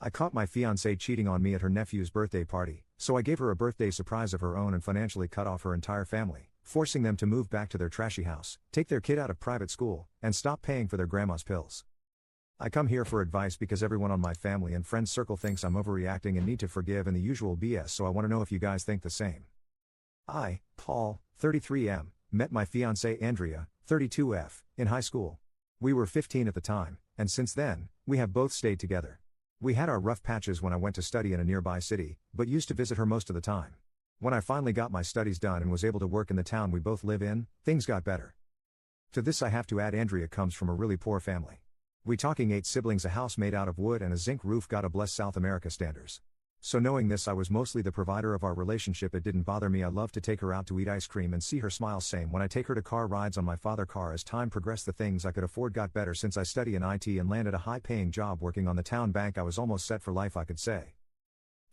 I caught my fiancée cheating on me at her nephew's birthday party, so I gave her a birthday surprise of her own and financially cut off her entire family, forcing them to move back to their trashy house, take their kid out of private school, and stop paying for their grandma's pills. I come here for advice because everyone on my family and friends circle thinks I'm overreacting and need to forgive and the usual BS, so I want to know if you guys think the same. I, Paul, 33M, met my fiancée Andrea, 32F, in high school. We were 15 at the time, and since then, we have both stayed together. We had our rough patches when I went to study in a nearby city, but used to visit her most of the time. When I finally got my studies done and was able to work in the town we both live in, things got better. To this I have to add Andrea comes from a really poor family. We talking 8 siblings, a house made out of wood and a zinc roof, gotta bless South America standards. So knowing this, I was mostly the provider of our relationship. It didn't bother me. I love to take her out to eat ice cream and see her smile. Same when I take her to car rides on my father car. As time progressed, the things I could afford got better. Since I study in IT and landed a high-paying job working on the town bank, I was almost set for life, I could say.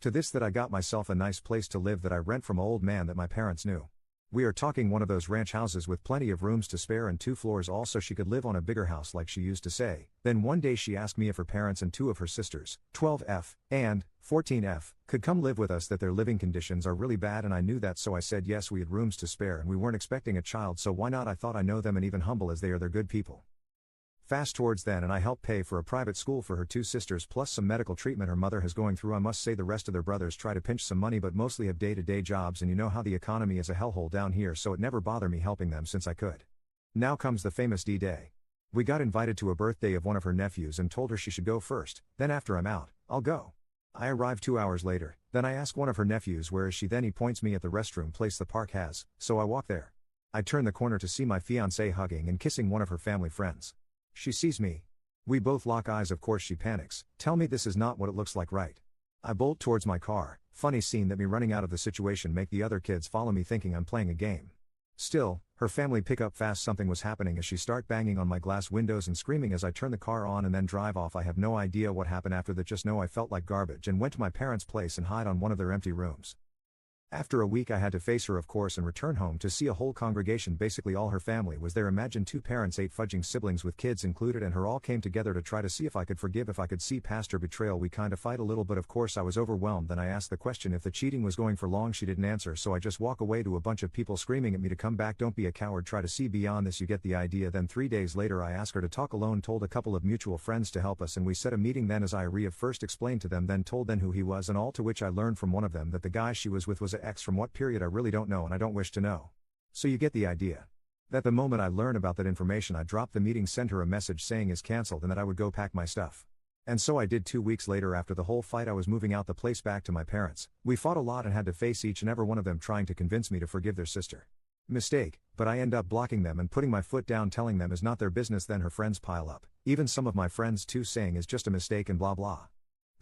To this that I got myself a nice place to live that I rent from an old man that my parents knew. We are talking one of those ranch houses with plenty of rooms to spare and 2 floors all, so she could live on a bigger house like she used to say. Then one day she asked me if her parents and 2 of her sisters, 12F and 14F, could come live with us, that their living conditions are really bad, and I knew that, so I said yes. We had rooms to spare and we weren't expecting a child, so why not? I thought I know them, and even humble as they are, they're good people. Fast towards then, and I helped pay for a private school for her 2 sisters plus some medical treatment her mother has going through. I must say the rest of their brothers try to pinch some money but mostly have day-to-day jobs, and you know how the economy is a hellhole down here, so it never bothered me helping them since I could. Now comes the famous D-Day. We got invited to a birthday of one of her nephews and told her she should go first, then after I'm out, I'll go. I arrive 2 hours later, then I ask one of her nephews where is she, then he points me at the restroom place the park has, so I walk there. I turn the corner to see my fiancée hugging and kissing one of her family friends. She sees me. We both lock eyes. Of course she panics, tell me this is not what it looks like, right? I bolt towards my car. Funny scene that me running out of the situation make the other kids follow me thinking I'm playing a game. Still, her family pick up fast something was happening as she start banging on my glass windows and screaming as I turn the car on and then drive off. I have no idea what happened after that, just know I felt like garbage and went to my parents' place and hide on one of their empty rooms. After a week I had to face her of course and return home to see a whole congregation, basically all her family was there. Imagine 2 parents, 8 fudging siblings with kids included, and her all came together to try to see if I could forgive, if I could see past her betrayal. We kinda fight a little, but of course I was overwhelmed. Then I asked the question if the cheating was going for long. She didn't answer, so I just walk away to a bunch of people screaming at me to come back. Don't be a coward, try to see beyond this, you get the idea. Then 3 days later I asked her to talk alone, told a couple of mutual friends to help us, and we set a meeting. Then as I first explained to them, then told them who he was and all, to which I learned from one of them that the guy she was with was an ex. From what period I really don't know and I don't wish to know. So you get the idea. That the moment I learned about that information I dropped the meeting, sent her a message saying is cancelled and that I would go pack my stuff. And so I did. 2 weeks later, after the whole fight, I was moving out the place back to my parents. We fought a lot and had to face each and every one of them trying to convince me to forgive their sister. Mistake, but I end up blocking them and putting my foot down, telling them is not their business. Then her friends pile up, even some of my friends too, saying is just a mistake and blah blah.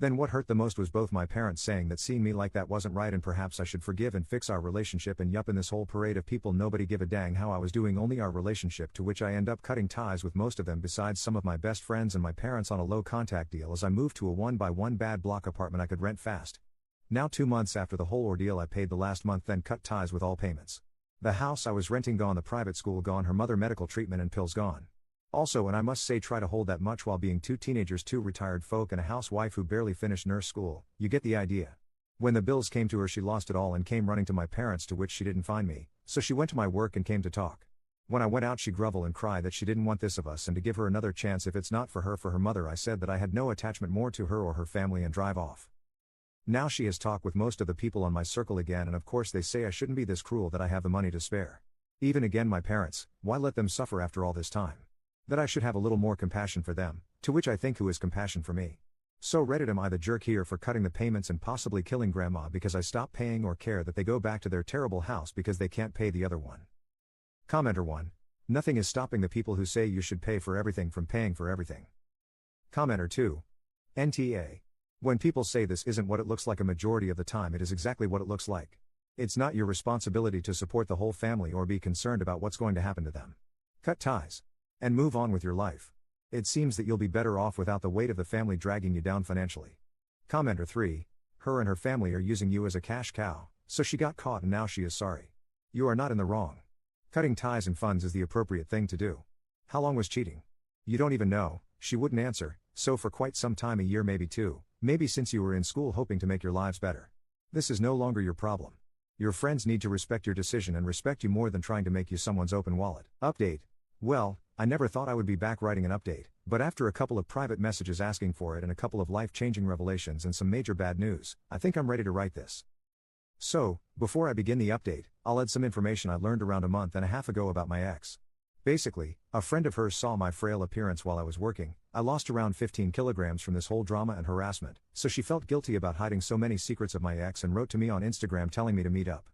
Then what hurt the most was both my parents saying that seeing me like that wasn't right and perhaps I should forgive and fix our relationship, and yup, in this whole parade of people nobody give a dang how I was doing, only our relationship, to which I end up cutting ties with most of them besides some of my best friends and my parents on a low contact deal as I moved to a 1-by-1 bad block apartment I could rent fast. Now 2 months after the whole ordeal I paid the last month, then cut ties with all payments. The house I was renting gone, the private school gone, her mother medical treatment and pills gone. Also, and I must say, try to hold that much while being 2 teenagers, 2 retired folk and a housewife who barely finished nurse school, you get the idea. When the bills came to her she lost it all and came running to my parents, to which she didn't find me, so she went to my work and came to talk. When I went out she groveled and cried that she didn't want this of us and to give her another chance if it's not for her mother. I said that I had no attachment more to her or her family and drive off. Now she has talked with most of the people on my circle again, and of course they say I shouldn't be this cruel, that I have the money to spare. Even again my parents, why let them suffer after all this time? That I should have a little more compassion for them, to which I think who is compassion for me? So Reddit, am I the jerk here for cutting the payments and possibly killing grandma because I stopped paying, or care that they go back to their terrible house because they can't pay the other one? Commenter 1. Nothing is stopping the people who say you should pay for everything from paying for everything. Commenter 2. NTA. When people say this isn't what it looks like, a majority of the time it is exactly what it looks like. It's not your responsibility to support the whole family or be concerned about what's going to happen to them. Cut ties. And move on with your life. It seems that you'll be better off without the weight of the family dragging you down financially. Commenter 3. Her and her family are using you as a cash cow, so she got caught and now she is sorry. You are not in the wrong. Cutting ties and funds is the appropriate thing to do. How long was cheating? You don't even know, she wouldn't answer, so for quite some time, a year maybe 2, Maybe since you were in school hoping to make your lives better. This is no longer your problem. Your friends need to respect your decision and respect you more than trying to make you someone's open wallet. Update. Well, I never thought I would be back writing an update, but after a couple of private messages asking for it and a couple of life-changing revelations and some major bad news, I think I'm ready to write this. So, before I begin the update, I'll add some information I learned around a month and a half ago about my ex. Basically, a friend of hers saw my frail appearance while I was working. I lost around 15 kilograms from this whole drama and harassment, so she felt guilty about hiding so many secrets of my ex and wrote to me on Instagram telling me to meet up.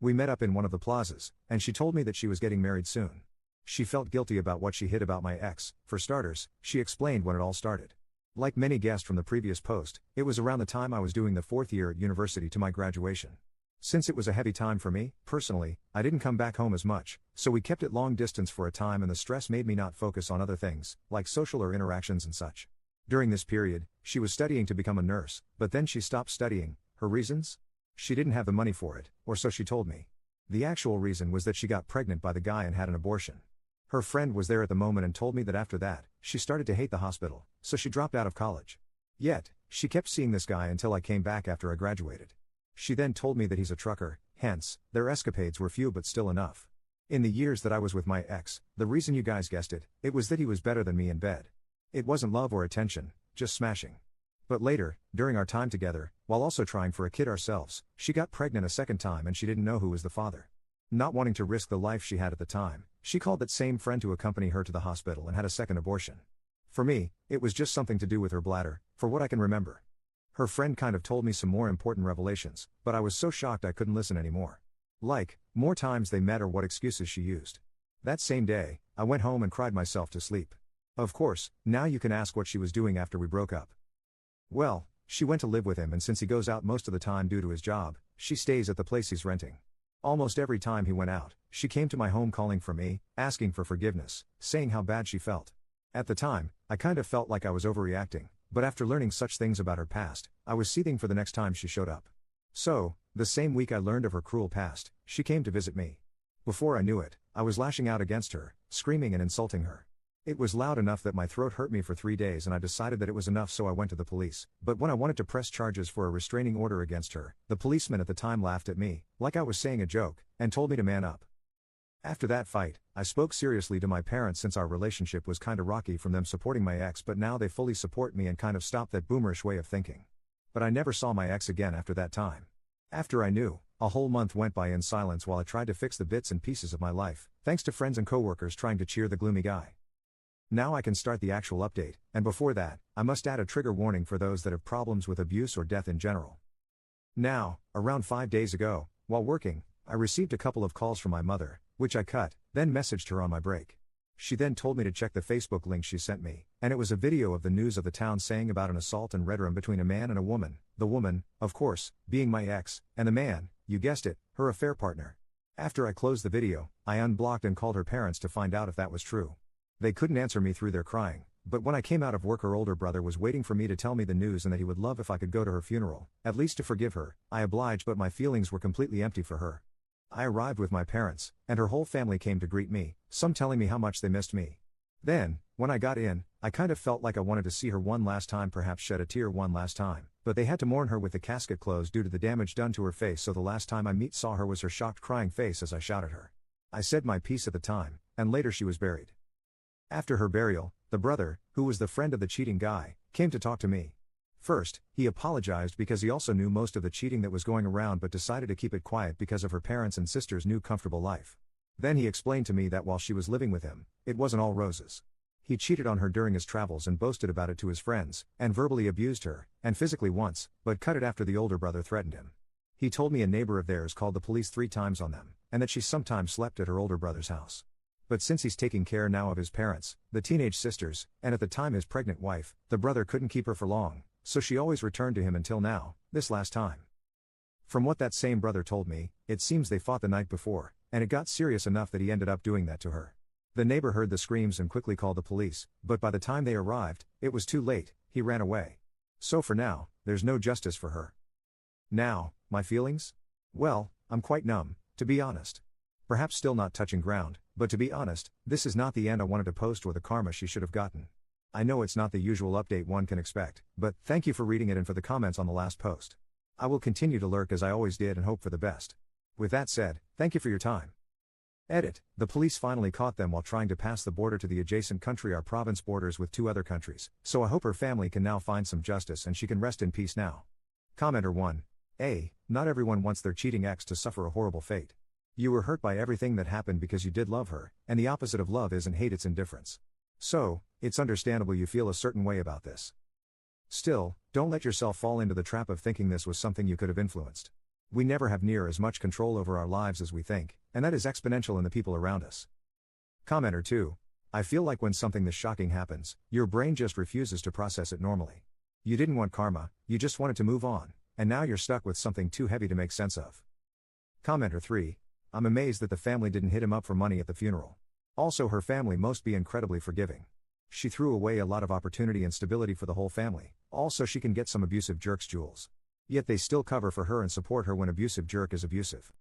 We met up in one of the plazas, and she told me that she was getting married soon. She felt guilty about what she hid about my ex. For starters, she explained when it all started. Like many guessed from the previous post, it was around the time I was doing the 4th year at university to my graduation. Since it was a heavy time for me, personally, I didn't come back home as much, so we kept it long distance for a time and the stress made me not focus on other things, like social or interactions and such. During this period, she was studying to become a nurse, but then she stopped studying. Her reasons? She didn't have the money for it, or so she told me. The actual reason was that she got pregnant by the guy and had an abortion. Her friend was there at the moment and told me that after that, she started to hate the hospital, so she dropped out of college. Yet, she kept seeing this guy until I came back after I graduated. She then told me that he's a trucker, hence, their escapades were few but still enough. In the years that I was with my ex, the reason you guys guessed it, it was that he was better than me in bed. It wasn't love or attention, just smashing. But later, during our time together, while also trying for a kid ourselves, she got pregnant a second time and she didn't know who was the father. Not wanting to risk the life she had at the time, she called that same friend to accompany her to the hospital and had a second abortion. For me, it was just something to do with her bladder, for what I can remember. Her friend kind of told me some more important revelations, but I was so shocked I couldn't listen anymore. Like, more times they met or what excuses she used. That same day, I went home and cried myself to sleep. Of course, now you can ask what she was doing after we broke up. Well, she went to live with him and since he goes out most of the time due to his job, she stays at the place he's renting. Almost every time he went out, she came to my home calling for me, asking for forgiveness, saying how bad she felt. At the time, I kind of felt like I was overreacting. But after learning such things about her past, I was seething for the next time she showed up. So, the same week I learned of her cruel past, she came to visit me. Before I knew it, I was lashing out against her, screaming and insulting her. It was loud enough that my throat hurt me for 3 days and I decided that it was enough so I went to the police. But when I wanted to press charges for a restraining order against her, the policeman at the time laughed at me, like I was saying a joke, and told me to man up. After that fight, I spoke seriously to my parents since our relationship was kinda rocky from them supporting my ex but now they fully support me and kind of stopped that boomerish way of thinking. But I never saw my ex again after that time. After I knew, a whole month went by in silence while I tried to fix the bits and pieces of my life, thanks to friends and coworkers trying to cheer the gloomy guy. Now I can start the actual update, and before that, I must add a trigger warning for those that have problems with abuse or death in general. Now, around 5 days ago, while working, I received a couple of calls from my mother, which I cut, then messaged her on my break. She then told me to check the Facebook link she sent me, and it was a video of the news of the town saying about an assault and red room between a man and a woman, the woman, of course, being my ex, and the man, you guessed it, her affair partner. After I closed the video, I unblocked and called her parents to find out if that was true. They couldn't answer me through their crying, but when I came out of work her older brother was waiting for me to tell me the news and that he would love if I could go to her funeral, at least to forgive her. I obliged but my feelings were completely empty for her. I arrived with my parents, and her whole family came to greet me, some telling me how much they missed me. Then, when I got in, I kind of felt like I wanted to see her one last time, perhaps shed a tear one last time, but they had to mourn her with the casket closed due to the damage done to her face, so the last time I saw her was her shocked crying face as I shouted her. I said my piece at the time, and later she was buried. After her burial, the brother, who was the friend of the cheating guy, came to talk to me. First, he apologized because he also knew most of the cheating that was going around but decided to keep it quiet because of her parents' and sister's new comfortable life. Then he explained to me that while she was living with him, it wasn't all roses. He cheated on her during his travels and boasted about it to his friends, and verbally abused her, and physically once, but cut it after the older brother threatened him. He told me a neighbor of theirs called the police 3 times on them, and that she sometimes slept at her older brother's house. But since he's taking care now of his parents, the teenage sisters, and at the time his pregnant wife, the brother couldn't keep her for long, so she always returned to him until now, this last time. From what that same brother told me, it seems they fought the night before, and it got serious enough that he ended up doing that to her. The neighbor heard the screams and quickly called the police, but by the time they arrived, it was too late, he ran away. So for now, there's no justice for her. Now, my feelings? Well, I'm quite numb, to be honest. Perhaps still not touching ground, but to be honest, this is not the end I wanted to post or the karma she should have gotten. I know it's not the usual update one can expect, but thank you for reading it and for the comments on the last post. I will continue to lurk as I always did and hope for the best. With that said, thank you for your time. Edit. The police finally caught them while trying to pass the border to the adjacent country. Our province borders with 2 other countries, so I hope her family can now find some justice and she can rest in peace now. Commenter 1. Not everyone wants their cheating ex to suffer a horrible fate. You were hurt by everything that happened because you did love her, and the opposite of love isn't hate, it's indifference. So, it's understandable you feel a certain way about this. Still, don't let yourself fall into the trap of thinking this was something you could have influenced. We never have near as much control over our lives as we think, and that is exponential in the people around us. Commenter 2. I feel like when something this shocking happens, your brain just refuses to process it normally. You didn't want karma, you just wanted to move on, and now you're stuck with something too heavy to make sense of. Commenter 3. I'm amazed that the family didn't hit him up for money at the funeral. Also, her family must be incredibly forgiving. She threw away a lot of opportunity and stability for the whole family, also she can get some abusive jerks' jewels. Yet they still cover for her and support her when abusive jerk is abusive.